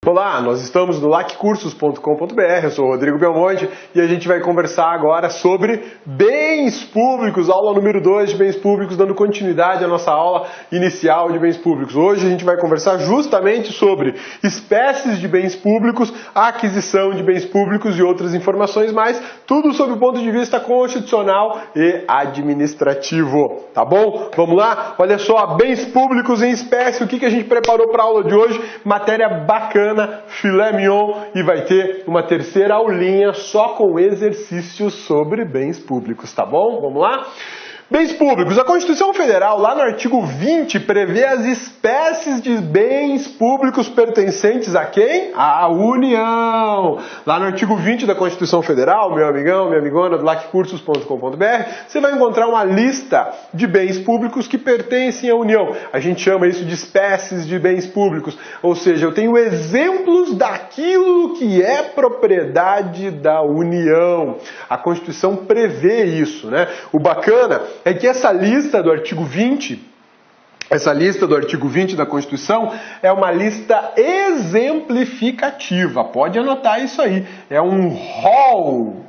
Olá, nós estamos no laccursos.com.br, eu sou o Rodrigo Belmonte e a gente vai conversar agora sobre bens públicos, aula número 2 de bens públicos, dando continuidade à nossa aula inicial de bens públicos. Hoje a gente vai conversar justamente sobre espécies de bens públicos, aquisição de bens públicos e outras informações mais, tudo sob o ponto de vista constitucional e administrativo, tá bom? Vamos lá? Olha só, bens públicos em espécie, o que a gente preparou para a aula de hoje? Matéria bacana, filé mignon, e vai ter uma terceira aulinha só com exercícios sobre bens públicos, tá bom? Vamos lá? Bens públicos. A Constituição Federal, lá no artigo 20, prevê as espécies de bens públicos pertencentes a quem? À União. Lá no artigo 20 da Constituição Federal, meu amigão, minha amigona do laccursos.com.br, você vai encontrar uma lista de bens públicos que pertencem à União. A gente chama isso de espécies de bens públicos. Ou seja, eu tenho exemplos daquilo que é propriedade da União. A Constituição prevê isso, né? O bacana é que essa lista do artigo 20, da Constituição, é uma lista exemplificativa. Pode anotar isso aí. É um rol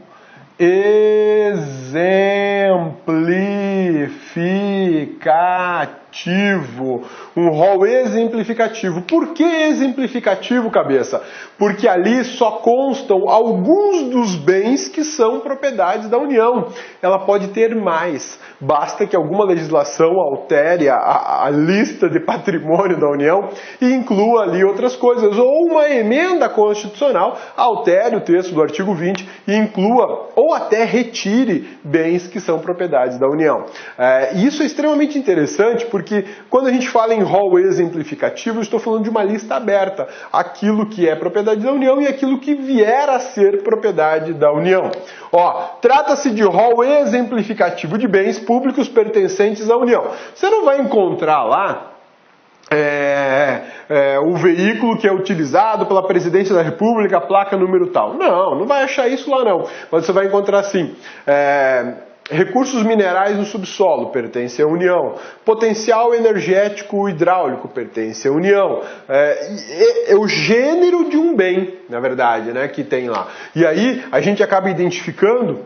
exemplificativo. Um rol exemplificativo. Por que exemplificativo, cabeça? Porque ali só constam alguns dos bens que são propriedades da União. Ela pode ter mais. Basta que alguma legislação altere a lista de patrimônio da União e inclua ali outras coisas. Ou uma emenda constitucional altere o texto do artigo 20 e inclua ou até retire bens que são propriedades da União. Isso é extremamente interessante porque quando a gente fala em rol exemplificativo, eu estou falando de uma lista aberta. Aquilo que é propriedade da União e aquilo que vier a ser propriedade da União. Trata-se de rol exemplificativo de bens públicos pertencentes à União. Você não vai encontrar lá o veículo que é utilizado pela Presidência da República, a placa número tal. Não vai achar isso lá não. Mas você vai encontrar assim... recursos minerais no subsolo, pertence à União. Potencial energético hidráulico, pertence à União. É o gênero de um bem, na verdade, né, que tem lá. E aí a gente acaba identificando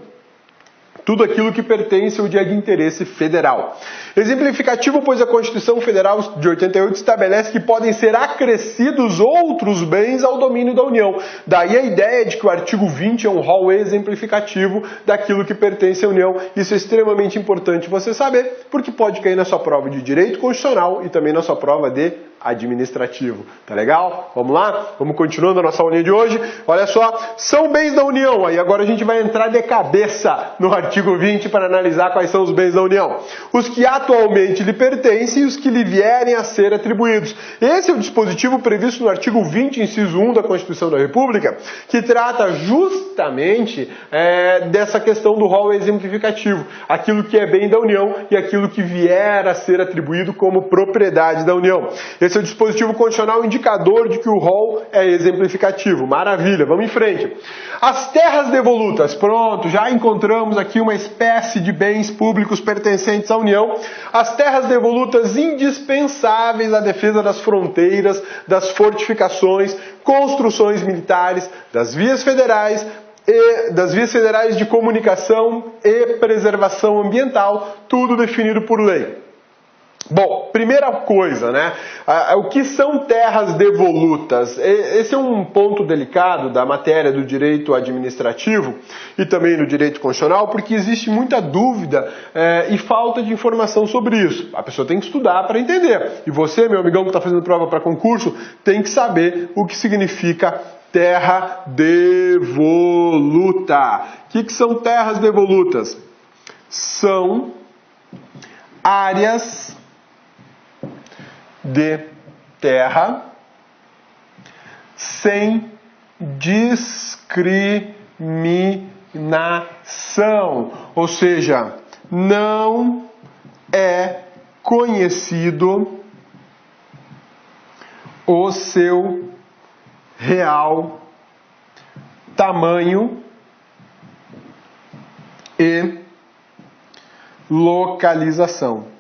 tudo aquilo que pertence ao dia de interesse federal. Exemplificativo, pois a Constituição Federal de 88 estabelece que podem ser acrescidos outros bens ao domínio da União. Daí a ideia de que o artigo 20 é um rol exemplificativo daquilo que pertence à União. Isso é extremamente importante você saber, porque pode cair na sua prova de direito constitucional e também na sua prova de administrativo. Tá legal? Vamos lá? Vamos continuando a nossa aulinha de hoje. Olha só, são bens da União. Aí agora a gente vai entrar de cabeça no artigo 20 para analisar quais são os bens da União. Os que atualmente lhe pertencem e os que lhe vierem a ser atribuídos. Esse é o dispositivo previsto no artigo 20, inciso 1 da Constituição da República, que trata justamente dessa questão do rol exemplificativo. Aquilo que é bem da União e aquilo que vier a ser atribuído como propriedade da União. Esse é o dispositivo constitucional indicador de que o rol é exemplificativo. Maravilha, vamos em frente. As terras devolutas. Pronto, já encontramos aqui uma espécie de bens públicos pertencentes à União. As terras devolutas indispensáveis à defesa das fronteiras, das fortificações, construções militares, das vias federais de comunicação e preservação ambiental, tudo definido por lei. Bom, primeira coisa, né? O que são terras devolutas? Esse é um ponto delicado da matéria do direito administrativo e também do direito constitucional, porque existe muita dúvida e falta de informação sobre isso. A pessoa tem que estudar para entender. E você, meu amigão que está fazendo prova para concurso, tem que saber o que significa terra devoluta. O que são terras devolutas? São áreas de terra sem discriminação, ou seja, não é conhecido o seu real tamanho e localização.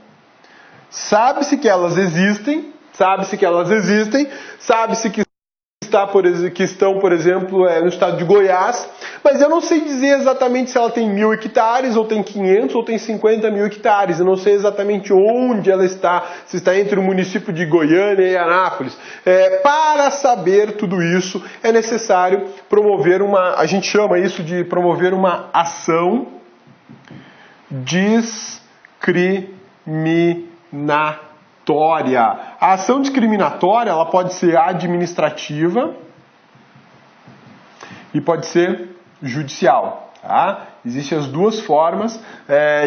Sabe-se que elas existem, sabe-se que que estão, por exemplo, no estado de Goiás, mas eu não sei dizer exatamente se ela tem 1.000 hectares, ou tem 500, ou tem 50 mil hectares. Eu não sei exatamente onde ela está, se está entre o município de Goiânia e Anápolis. Para saber tudo isso, é necessário promover a gente chama isso de promover uma ação discriminatória. A ação discriminatória, ela pode ser administrativa e pode ser judicial. Tá? Existem as duas formas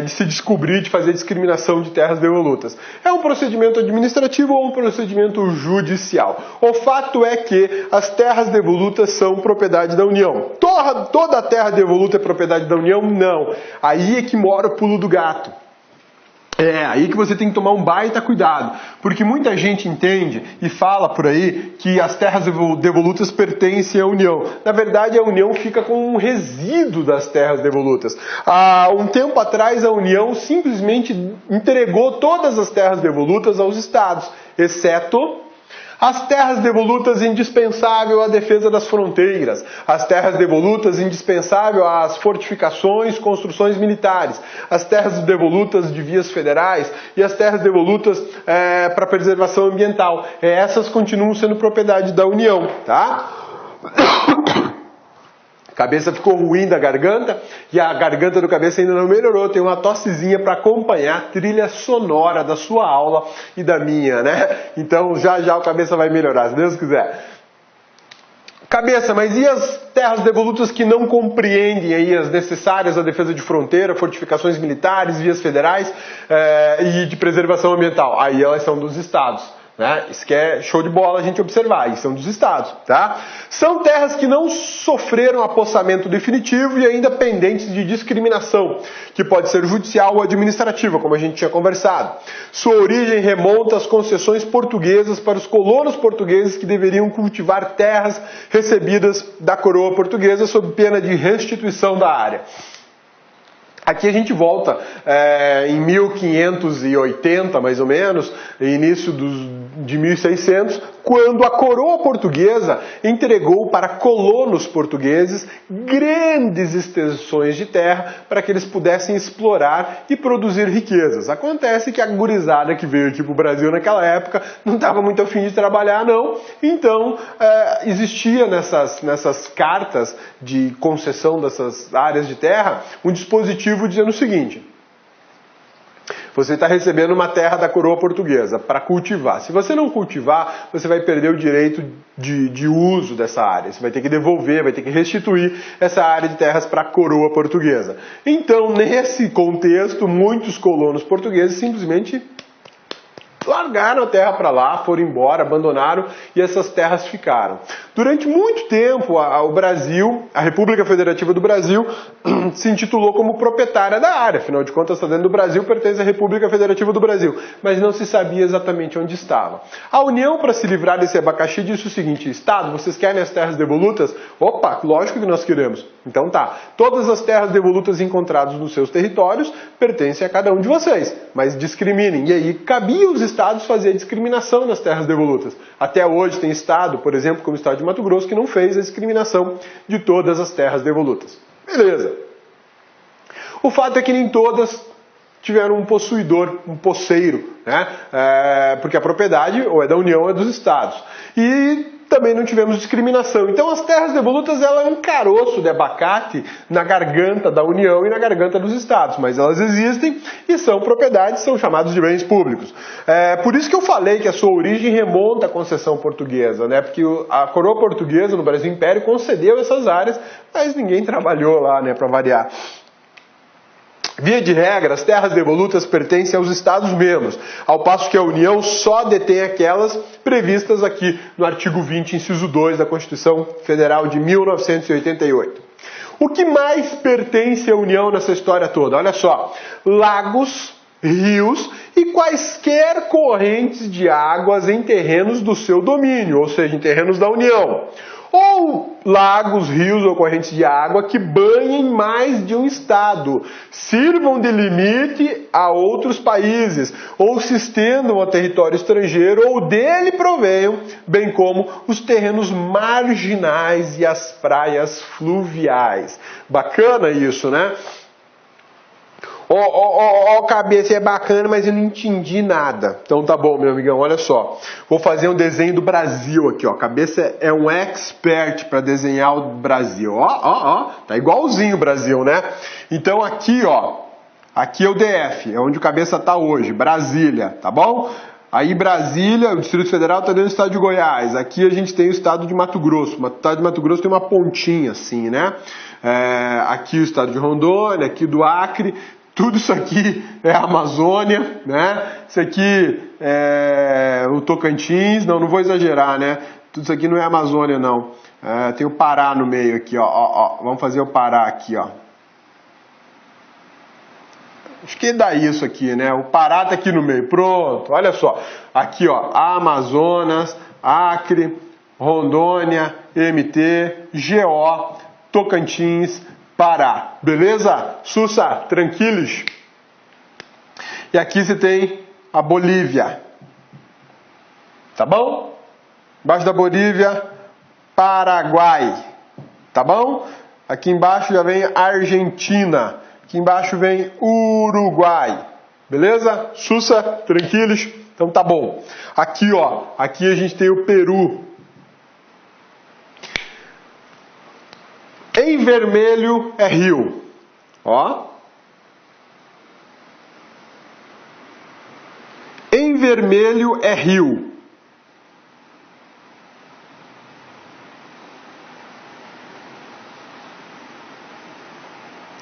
de se descobrir, de fazer discriminação de terras devolutas. É um procedimento administrativo ou um procedimento judicial. O fato é que as terras devolutas são propriedade da União. Toda a terra devoluta é propriedade da União? Não. Aí é que mora o pulo do gato. Aí que você tem que tomar um baita cuidado, porque muita gente entende e fala por aí que as terras devolutas pertencem à União. Na verdade, a União fica com um resíduo das terras devolutas. Há um tempo atrás, a União simplesmente entregou todas as terras devolutas aos estados, exceto as terras devolutas indispensáveis à defesa das fronteiras, as terras devolutas indispensáveis às fortificações, construções militares, as terras devolutas de vias federais e as terras devolutas para preservação ambiental. Essas continuam sendo propriedade da União, tá? Cabeça ficou ruim da garganta e a garganta do Cabeça ainda não melhorou. Tem uma tossezinha para acompanhar a trilha sonora da sua aula e da minha, né? Então já o Cabeça vai melhorar, se Deus quiser. Cabeça, mas e as terras devolutas que não compreendem aí as necessárias à defesa de fronteira, fortificações militares, vias federais e de preservação ambiental? Aí elas são dos estados. Isso que é show de bola a gente observar, e são dos estados, tá? São terras que não sofreram apossamento definitivo e ainda pendentes de discriminação, que pode ser judicial ou administrativa, como a gente tinha conversado. Sua origem remonta às concessões portuguesas para os colonos portugueses que deveriam cultivar terras recebidas da coroa portuguesa sob pena de restituição da área. Aqui a gente volta em 1580, mais ou menos, início de 1600, quando a coroa portuguesa entregou para colonos portugueses grandes extensões de terra para que eles pudessem explorar e produzir riquezas. Acontece que a gurizada que veio aqui para o Brasil naquela época não estava muito a fim de trabalhar, não. Então, existia nessas cartas de concessão dessas áreas de terra um dispositivo dizendo o seguinte: você está recebendo uma terra da coroa portuguesa para cultivar. Se você não cultivar, você vai perder o direito de uso dessa área. Você vai ter que devolver, vai ter que restituir essa área de terras para a coroa portuguesa. Então, nesse contexto, muitos colonos portugueses simplesmente largaram a terra para lá, foram embora, abandonaram e essas terras ficaram. Durante muito tempo, o Brasil, a República Federativa do Brasil, se intitulou como proprietária da área. Afinal de contas, está dentro do Brasil, pertence à República Federativa do Brasil. Mas não se sabia exatamente onde estava. A União, para se livrar desse abacaxi, disse o seguinte: Estado, vocês querem as terras devolutas? Opa, lógico que nós queremos. Então tá, todas as terras devolutas encontradas nos seus territórios pertencem a cada um de vocês, mas discriminem. E aí cabia os estados fazer a discriminação nas terras devolutas. Até hoje tem estado, por exemplo, como o estado de Mato Grosso, que não fez a discriminação de todas as terras devolutas. Beleza. O fato é que nem todas tiveram um possuidor, um posseiro, né? Porque a propriedade ou é da União ou é dos estados. E também não tivemos discriminação. Então as terras devolutas, ela é um caroço de abacate na garganta da União e na garganta dos estados, mas elas existem e são propriedades, são chamados de bens públicos. Por isso que eu falei que a sua origem remonta à concessão portuguesa, né? Porque a coroa portuguesa no Brasil Império concedeu essas áreas, mas ninguém trabalhou lá, né, para variar. Via de regra, as terras devolutas pertencem aos Estados-membros, ao passo que a União só detém aquelas previstas aqui no artigo 20, inciso 2 da Constituição Federal de 1988. O que mais pertence à União nessa história toda? Olha só, lagos, rios e quaisquer correntes de águas em terrenos do seu domínio, ou seja, em terrenos da União. ou lagos, rios ou correntes de água que banhem mais de um estado, sirvam de limite a outros países, ou se estendam a território estrangeiro ou dele provenham, bem como os terrenos marginais e as praias fluviais. Bacana isso, né? Cabeça, é bacana, mas eu não entendi nada. Então tá bom, meu amigão, olha só. Vou fazer um desenho do Brasil aqui, ó. Cabeça é um expert para desenhar o Brasil. Tá igualzinho o Brasil, né? Então aqui, ó. Aqui é o DF, é onde o Cabeça tá hoje, Brasília, tá bom? Aí Brasília, o Distrito Federal está dentro do estado de Goiás. Aqui a gente tem o estado de Mato Grosso. O estado de Mato Grosso tem uma pontinha assim, né? Aqui o estado de Rondônia, aqui do Acre. Tudo isso aqui é a Amazônia, né? Isso aqui é o Tocantins. Não vou exagerar, né? Tudo isso aqui não é Amazônia, não. Tem o Pará no meio aqui, ó. Vamos fazer o Pará aqui, ó. Acho que dá isso aqui, né? O Pará tá aqui no meio. Pronto, olha só. Aqui, ó, Amazonas, Acre, Rondônia, MT, GO, Tocantins, Pará. Beleza? Sussa, tranquilos? E aqui você tem a Bolívia. Tá bom? Embaixo da Bolívia, Paraguai. Tá bom? Aqui embaixo já vem Argentina. Aqui embaixo vem Uruguai. Beleza? Sussa, tranquilos? Então tá bom. Aqui, ó. Aqui a gente tem o Peru. Em vermelho é rio. Ó. Em vermelho é rio.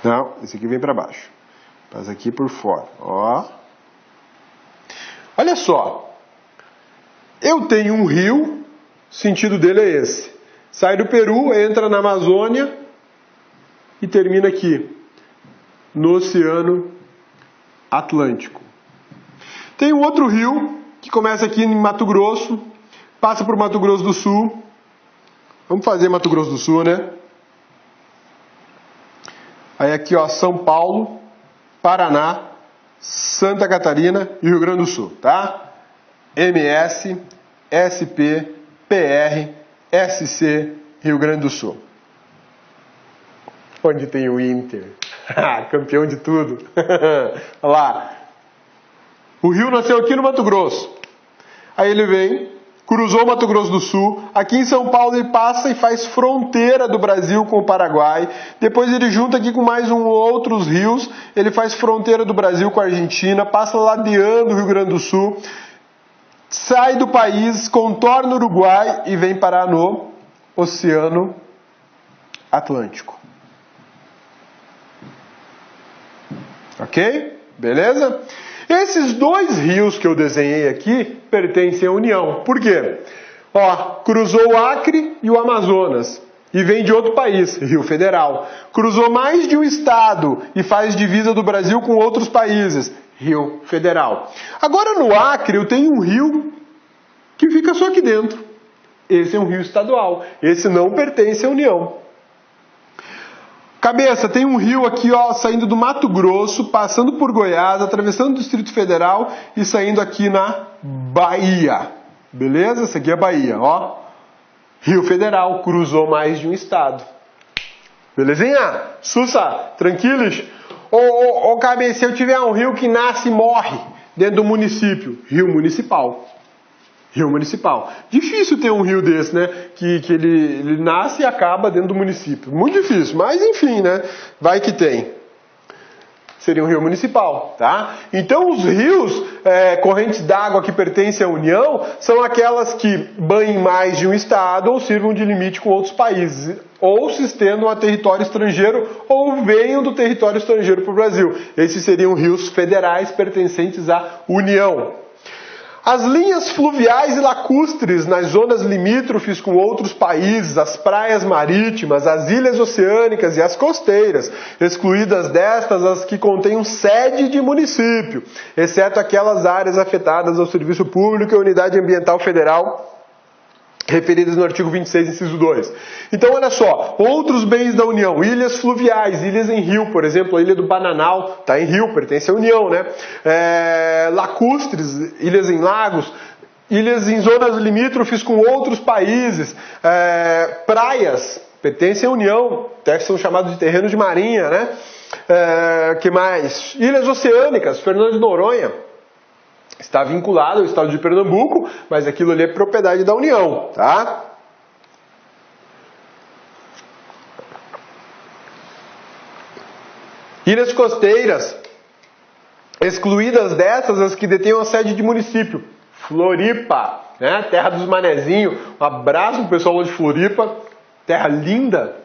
Não, esse aqui vem para baixo. Passa aqui por fora. Ó. Olha só. Eu tenho um rio, o sentido dele é esse. Sai do Peru, entra na Amazônia e termina aqui, no Oceano Atlântico. Tem um outro rio que começa aqui em Mato Grosso, passa por Mato Grosso do Sul. Vamos fazer Mato Grosso do Sul, né? Aí aqui, ó, São Paulo, Paraná, Santa Catarina e Rio Grande do Sul, tá? MS, SP, PR, SC, Rio Grande do Sul. Onde tem o Inter? Campeão de tudo. Olha lá. O rio nasceu aqui no Mato Grosso. Aí ele vem, cruzou o Mato Grosso do Sul. Aqui em São Paulo ele passa e faz fronteira do Brasil com o Paraguai. Depois ele junta aqui com mais outros rios. Ele faz fronteira do Brasil com a Argentina. Passa ladeando o Rio Grande do Sul. Sai do país, contorna o Uruguai e vem parar no Oceano Atlântico. Ok? Beleza? Esses dois rios que eu desenhei aqui pertencem à União. Por quê? Ó, cruzou o Acre e o Amazonas e vem de outro país, Rio Federal. Cruzou mais de um estado e faz divisa do Brasil com outros países, Rio Federal. Agora no Acre eu tenho um rio que fica só aqui dentro. Esse é um rio estadual. Esse não pertence à União. Cabeça, tem um rio aqui, ó, saindo do Mato Grosso, passando por Goiás, atravessando o Distrito Federal e saindo aqui na Bahia. Beleza? Essa aqui é a Bahia, ó. Rio Federal, cruzou mais de um estado. Belezinha? Sussa, tranquilos? Ô, Cabeça, se eu tiver um rio que nasce e morre dentro do município, rio municipal. Rio municipal. Difícil ter um rio desse, né? Que ele nasce e acaba dentro do município. Muito difícil, mas enfim, né? Vai que tem. Seria um rio municipal, tá? Então os rios, correntes d'água que pertencem à União, são aquelas que banhem mais de um estado ou sirvam de limite com outros países, ou se estendam a território estrangeiro ou venham do território estrangeiro para o Brasil. Esses seriam rios federais pertencentes à União. As linhas fluviais e lacustres nas zonas limítrofes com outros países, as praias marítimas, as ilhas oceânicas e as costeiras, excluídas destas as que contenham sede de município, exceto aquelas áreas afetadas ao serviço público e à unidade ambiental federal referidas no artigo 26, inciso 2. Então, olha só, outros bens da União, ilhas fluviais, ilhas em rio, por exemplo, a ilha do Bananal está em rio, pertence à União, né? Lacustres, ilhas em lagos, ilhas em zonas limítrofes com outros países, praias, pertencem à União, até são chamados de terrenos de marinha, né? Que mais? Ilhas oceânicas, Fernando de Noronha, está vinculado ao estado de Pernambuco, mas aquilo ali é propriedade da União, tá? Ilhas costeiras, excluídas dessas as que detenham a sede de município. Floripa, né? Terra dos Manezinhos. Um abraço pro pessoal lá de Floripa. Terra linda.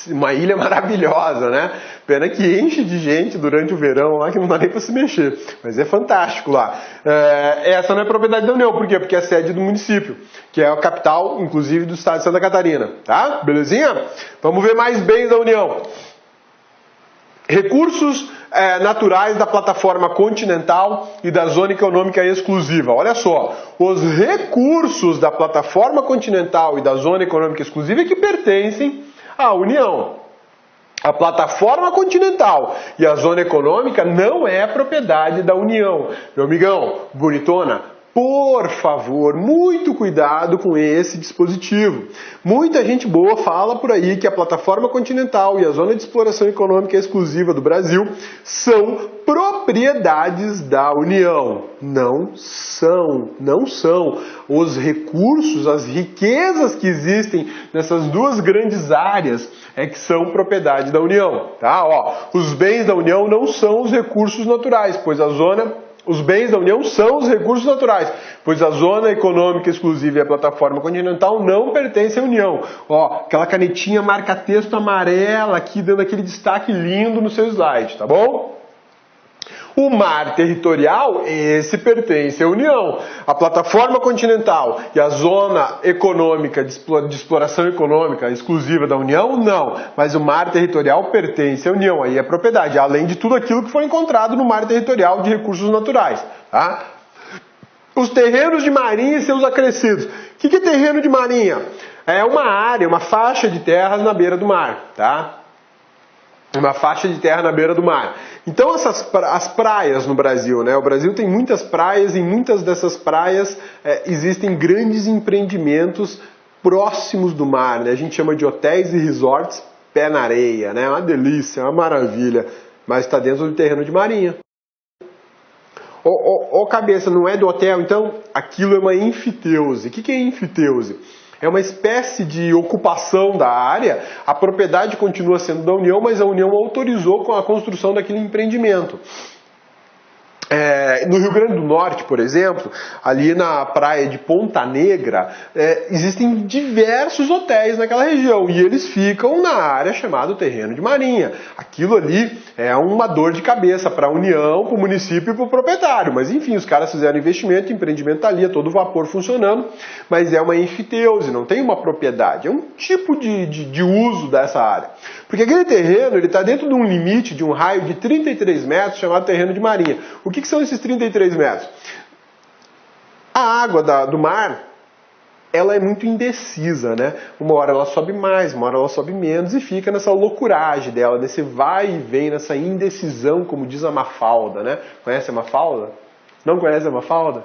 Uma ilha maravilhosa, né? Pena que enche de gente durante o verão lá que não dá nem para se mexer. Mas é fantástico lá. Essa não é propriedade da União. Por quê? Porque é sede do município, que é a capital, inclusive, do estado de Santa Catarina. Tá? Belezinha? Vamos ver mais bens da União. Recursos naturais da plataforma continental e da zona econômica exclusiva. Olha só, os recursos da plataforma continental e da zona econômica exclusiva é que pertencem à União. A plataforma continental e a zona econômica não é propriedade da União. Meu amigão, bonitona, por favor, muito cuidado com esse dispositivo. Muita gente boa fala por aí que a plataforma continental e a zona de exploração econômica exclusiva do Brasil são propriedades da União. Não são, não são. Os recursos, as riquezas que existem nessas duas grandes áreas é que são propriedade da União. Tá? Ó, os bens da União não são os recursos naturais, pois os bens da União são os recursos naturais, pois a zona econômica exclusiva e a plataforma continental não pertencem à União. Ó, aquela canetinha marca-texto amarela aqui, dando aquele destaque lindo no seu slide, tá bom? O mar territorial, esse pertence à União. A plataforma continental e a zona econômica de exploração econômica exclusiva da União, não. Mas o mar territorial pertence à União, aí é propriedade, além de tudo aquilo que foi encontrado no mar territorial de recursos naturais. Tá? Os terrenos de marinha e seus acrescidos. O que é terreno de marinha? É uma área, uma faixa de terras na beira do mar, tá? Uma faixa de terra na beira do mar. Então as praias no Brasil, né? O Brasil tem muitas praias e em muitas dessas praias existem grandes empreendimentos próximos do mar, né? A gente chama de hotéis e resorts pé na areia, né? Uma delícia, uma maravilha, mas está dentro do terreno de marinha. Cabeça, não é do hotel, então aquilo é uma enfiteuse. O que é enfiteuse? É uma espécie de ocupação da área, a propriedade continua sendo da União, mas a União autorizou com a construção daquele empreendimento. No Rio Grande do Norte, por exemplo, ali na praia de Ponta Negra, existem diversos hotéis naquela região e eles ficam na área chamada terreno de marinha. Aquilo ali é uma dor de cabeça para a União, para o município e para o proprietário. Mas enfim, os caras fizeram investimento, o empreendimento está ali, é todo vapor funcionando, mas é uma enfiteuse, não tem uma propriedade, é um tipo de uso dessa área. Porque aquele terreno está dentro de um limite, de um raio de 33 metros, chamado terreno de marinha. O que são esses 33 metros? A água do mar, ela é muito indecisa, né? Uma hora ela sobe mais, uma hora ela sobe menos e fica nessa loucuragem dela, nesse vai e vem, nessa indecisão, como diz a Mafalda, né? Conhece a Mafalda? Não conhece a Mafalda?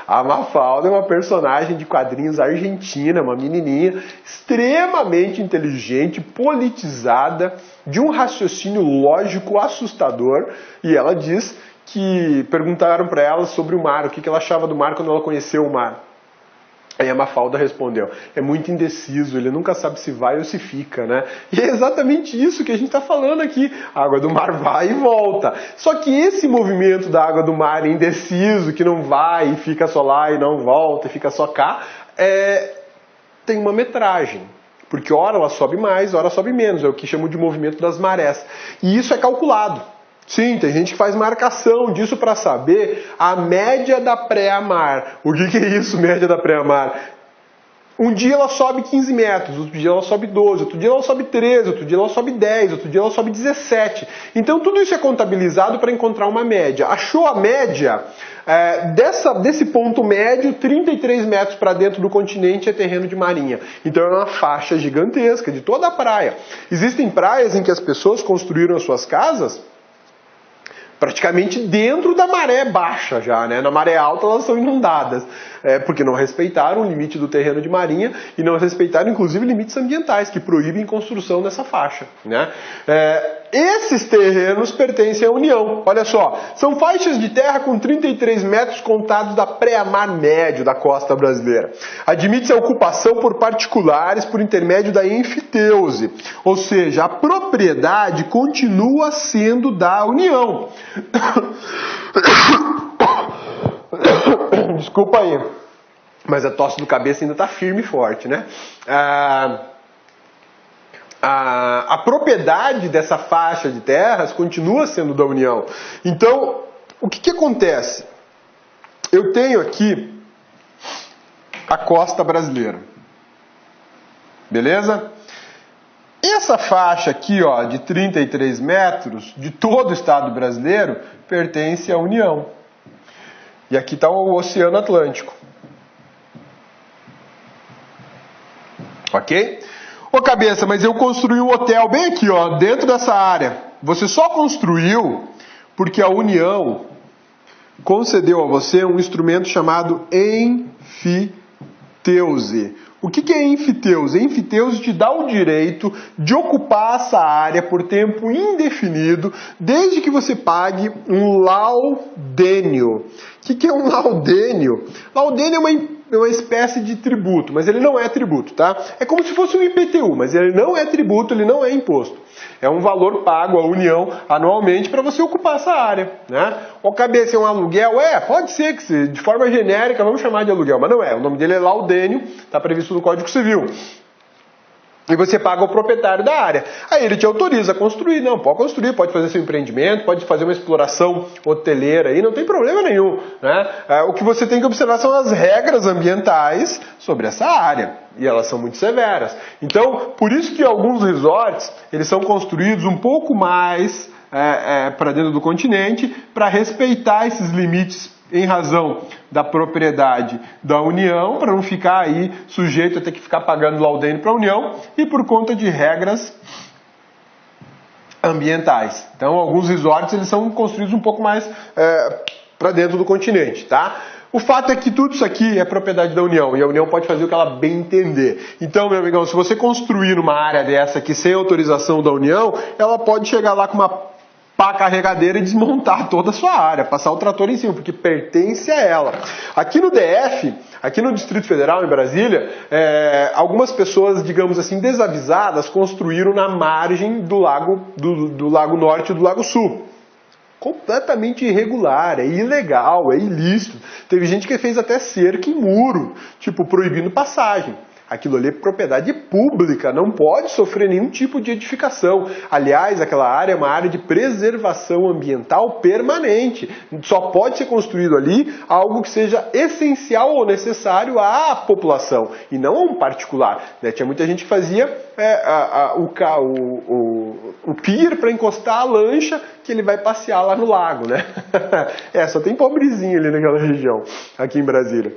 A Mafalda é uma personagem de quadrinhos argentina, uma menininha extremamente inteligente, politizada, de um raciocínio lógico assustador, e ela diz que perguntaram para ela sobre o mar, o que ela achava do mar quando ela conheceu o mar. Aí a Mafalda respondeu, é muito indeciso, ele nunca sabe se vai ou se fica, né? E é exatamente isso que a gente está falando aqui, a água do mar vai e volta. Só que esse movimento da água do mar indeciso, que não vai e fica só lá e não volta e fica só cá, tem uma metragem. Porque ora ela sobe mais, ora sobe menos, é o que chamam de movimento das marés. E isso é calculado. Sim, tem gente que faz marcação disso para saber a média da pré-mar. O que é isso, média da pré-mar? um dia ela sobe 15 metros, outro dia ela sobe 12, outro dia ela sobe 13, outro dia ela sobe 10, outro dia ela sobe 17. Então tudo isso é contabilizado para encontrar uma média. Achou a média? Desse ponto médio, 33 metros para dentro do continente é terreno de marinha. Então é uma faixa gigantesca de toda a praia. Existem praias em que as pessoas construíram as suas casas praticamente dentro da maré baixa já, né? Na maré alta elas são inundadas, porque não respeitaram o limite do terreno de marinha e não respeitaram inclusive limites ambientais que proíbem construção nessa faixa, né? Esses terrenos pertencem à União. Olha só, são faixas de terra com 33 metros contados da pré-mar médio da costa brasileira. Admite-se a ocupação por particulares por intermédio da enfiteuse, ou seja, a propriedade continua sendo da União. Desculpa aí, mas a tosse do cabeça ainda está firme e forte, né? A propriedade dessa faixa de terras continua sendo da União. Então, o que acontece? Eu tenho aqui a costa brasileira. Beleza? Essa faixa aqui, ó, de 33 metros, de todo o estado brasileiro, pertence à União. E aqui está o Oceano Atlântico. Ok? Ô cabeça, mas eu construí um hotel bem aqui, ó, dentro dessa área. Você só construiu porque a União concedeu a você um instrumento chamado enfiteuse. O que é enfiteuse? Enfiteuse te dá o direito de ocupar essa área por tempo indefinido, desde que você pague um laudênio. O que é um laudênio? Laudênio é uma espécie de tributo, mas ele não é tributo, tá? É como se fosse um IPTU, mas ele não é tributo, ele não é imposto. É um valor pago à União anualmente para você ocupar essa área, né? Ou cabeça é um aluguel? Pode ser que de forma genérica vamos chamar de aluguel, mas não é. O nome dele é laudênio, está previsto no Código Civil. E você paga ao proprietário da área. Aí ele te autoriza a construir. Não, pode construir, pode fazer seu empreendimento, pode fazer uma exploração hoteleira aí, não tem problema nenhum, né? O que você tem que observar são as regras ambientais sobre essa área. E elas são muito severas. Então, por isso que alguns resorts, eles são construídos um pouco mais para dentro do continente, para respeitar esses limites em razão da propriedade da União, para não ficar aí sujeito a ter que ficar pagando laudênio para a União, e por conta de regras ambientais. Então, alguns resorts eles são construídos um pouco mais para dentro do continente, tá? O fato é que tudo isso aqui é propriedade da União, e a União pode fazer o que ela bem entender. Então, meu amigão, se você construir numa área dessa aqui sem autorização da União, ela pode chegar lá com uma pá carregadeira e desmontar toda a sua área, passar o trator em cima, porque pertence a ela. Aqui no DF, aqui no Distrito Federal, em Brasília, algumas pessoas, digamos assim, desavisadas, construíram na margem do Lago Norte e do Lago Sul. Completamente irregular, é ilegal, é ilícito. Teve gente que fez até cerca e muro, tipo, proibindo passagem. Aquilo ali é propriedade pública, não pode sofrer nenhum tipo de edificação. Aliás, aquela área é uma área de preservação ambiental permanente. Só pode ser construído ali algo que seja essencial ou necessário à população, e não a um particular, né? Tinha muita gente que fazia o pier para encostar a lancha que ele vai passear lá no lago, né? Só tem pobrezinho ali naquela região, aqui em Brasília.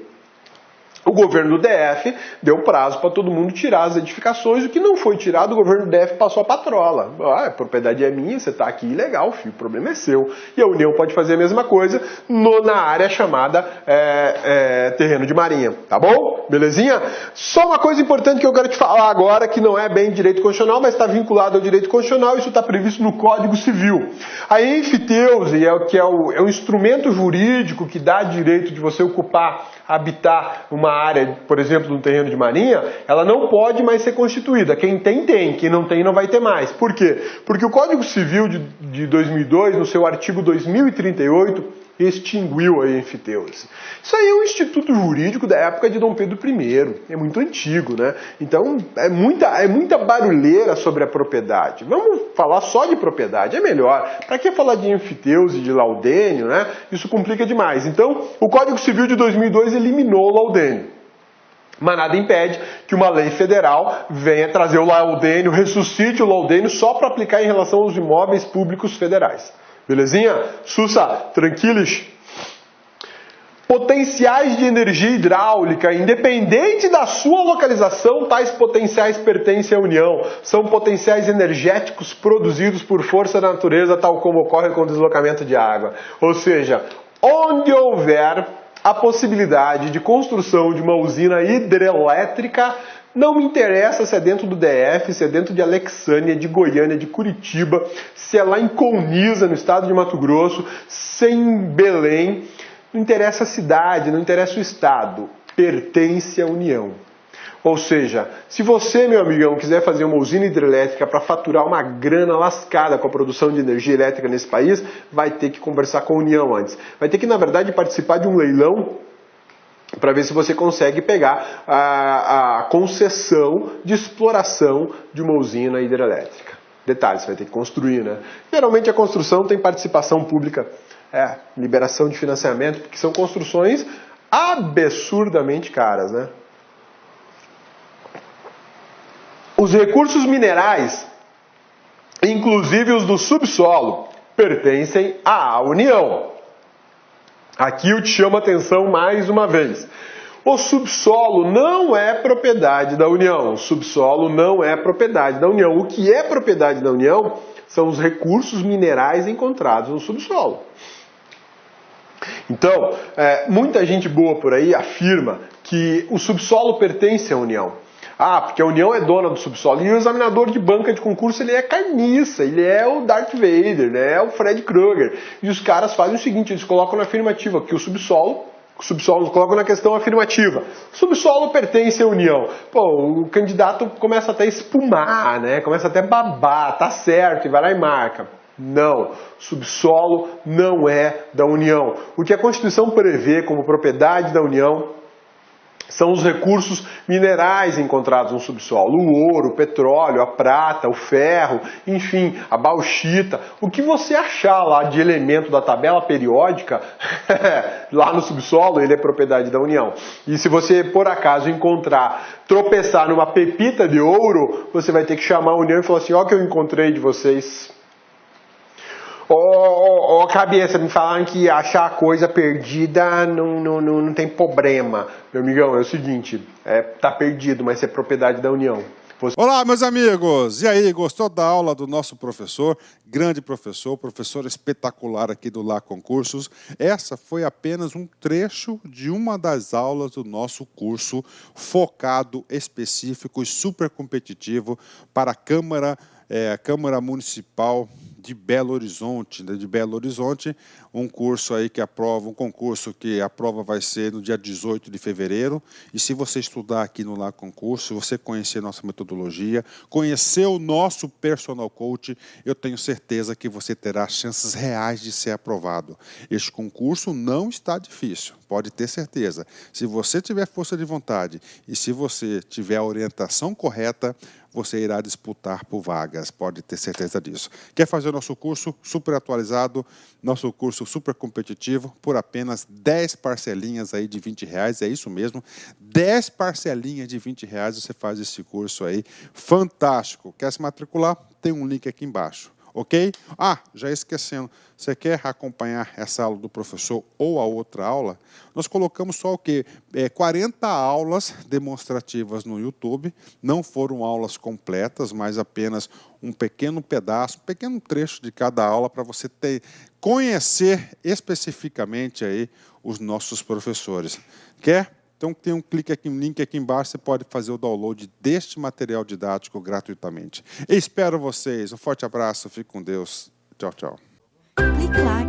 O governo do DF deu prazo para todo mundo tirar as edificações. O que não foi tirado, o governo do DF passou a patrola. A propriedade é minha, você está aqui ilegal, filho, o problema é seu. E a União pode fazer a mesma coisa na área chamada terreno de marinha. Tá bom? Belezinha? Só uma coisa importante que eu quero te falar agora, que não é bem direito constitucional, mas está vinculado ao direito constitucional, isso está previsto no Código Civil. A enfiteuse é o instrumento jurídico que dá direito de você habitar uma área, por exemplo, de um terreno de marinha, ela não pode mais ser constituída. Quem tem, quem não tem, não vai ter mais. Por quê? Porque o Código Civil de 2002, no seu artigo 2038, extinguiu a enfiteuse. Isso aí é um instituto jurídico da época de Dom Pedro I, é muito antigo, né? Então é muita barulheira sobre a propriedade. Vamos falar só de propriedade, é melhor. Para que falar de enfiteuse, de laudênio, né? Isso complica demais. Então o Código Civil de 2002 eliminou o laudênio. Mas nada impede que uma lei federal venha trazer o laudênio, ressuscite o laudênio só para aplicar em relação aos imóveis públicos federais. Belezinha? Sussa, tranquilos? Potenciais de energia hidráulica, independente da sua localização, tais potenciais pertencem à União. São potenciais energéticos produzidos por força da natureza, tal como ocorre com o deslocamento de água. Ou seja, onde houver a possibilidade de construção de uma usina hidrelétrica, não me interessa se é dentro do DF, se é dentro de Alexânia, de Goiânia, de Curitiba, se é lá em Colniza, no estado de Mato Grosso, se é em Belém. Não interessa a cidade, não interessa o estado, pertence à União. Ou seja, se você, meu amigão, quiser fazer uma usina hidrelétrica para faturar uma grana lascada com a produção de energia elétrica nesse país, vai ter que conversar com a União antes. Vai ter que, na verdade, participar de um leilão para ver se você consegue pegar a concessão de exploração de uma usina hidrelétrica. Detalhe, você vai ter que construir, né? Geralmente a construção tem participação pública, liberação de financiamento, porque são construções absurdamente caras, né? Os recursos minerais, inclusive os do subsolo, pertencem à União. Aqui eu te chamo a atenção mais uma vez. O subsolo não é propriedade da União. O subsolo não é propriedade da União. O que é propriedade da União são os recursos minerais encontrados no subsolo. Então, muita gente boa por aí afirma que o subsolo pertence à União. Porque a União é dona do subsolo. E o examinador de banca de concurso, ele é carniça, ele é o Darth Vader, né? É o Fred Krueger. E os caras fazem o seguinte, eles colocam na afirmativa que o subsolo colocam na questão afirmativa. O subsolo pertence à União. Pô, o candidato começa até a espumar, né? Começa até a babar, tá certo, e vai lá e marca. Não, subsolo não é da União. O que a Constituição prevê como propriedade da União são os recursos minerais encontrados no subsolo. O ouro, o petróleo, a prata, o ferro, enfim, a bauxita. O que você achar lá de elemento da tabela periódica, lá no subsolo, ele é propriedade da União. E se você, por acaso, tropeçar numa pepita de ouro, você vai ter que chamar a União e falar assim, ó, que eu encontrei de vocês. Cabeça, me falaram que achar coisa perdida não tem problema. Meu amigão, é o seguinte, tá perdido, mas é propriedade da União. Olá, meus amigos! E aí, gostou da aula do nosso professor? Grande professor espetacular aqui do Lá Concursos. Essa foi apenas um trecho de uma das aulas do nosso curso focado, específico e super competitivo para a Câmara Municipal de Belo Horizonte, um concurso que a prova vai ser no dia 18 de fevereiro, e se você estudar aqui no Lá Concurso, você conhecer nossa metodologia, conhecer o nosso personal coach, eu tenho certeza que você terá chances reais de ser aprovado. Este concurso não está difícil, pode ter certeza. Se você tiver força de vontade e se você tiver a orientação correta, você irá disputar por vagas, pode ter certeza disso. Quer fazer o nosso curso super atualizado, nosso curso super competitivo, por apenas 10 parcelinhas aí de R$20, é isso mesmo, 10 parcelinhas de R$20 você faz esse curso aí, fantástico. Quer se matricular? Tem um link aqui embaixo. Ok? Já esquecendo, você quer acompanhar essa aula do professor ou a outra aula? Nós colocamos só o quê? 40 aulas demonstrativas no YouTube, não foram aulas completas, mas apenas um pequeno pedaço, um pequeno trecho de cada aula para você conhecer especificamente aí os nossos professores. Quer? Então tem um link aqui embaixo, você pode fazer o download deste material didático gratuitamente. Espero vocês, um forte abraço, fique com Deus. Tchau, tchau. Clique lá.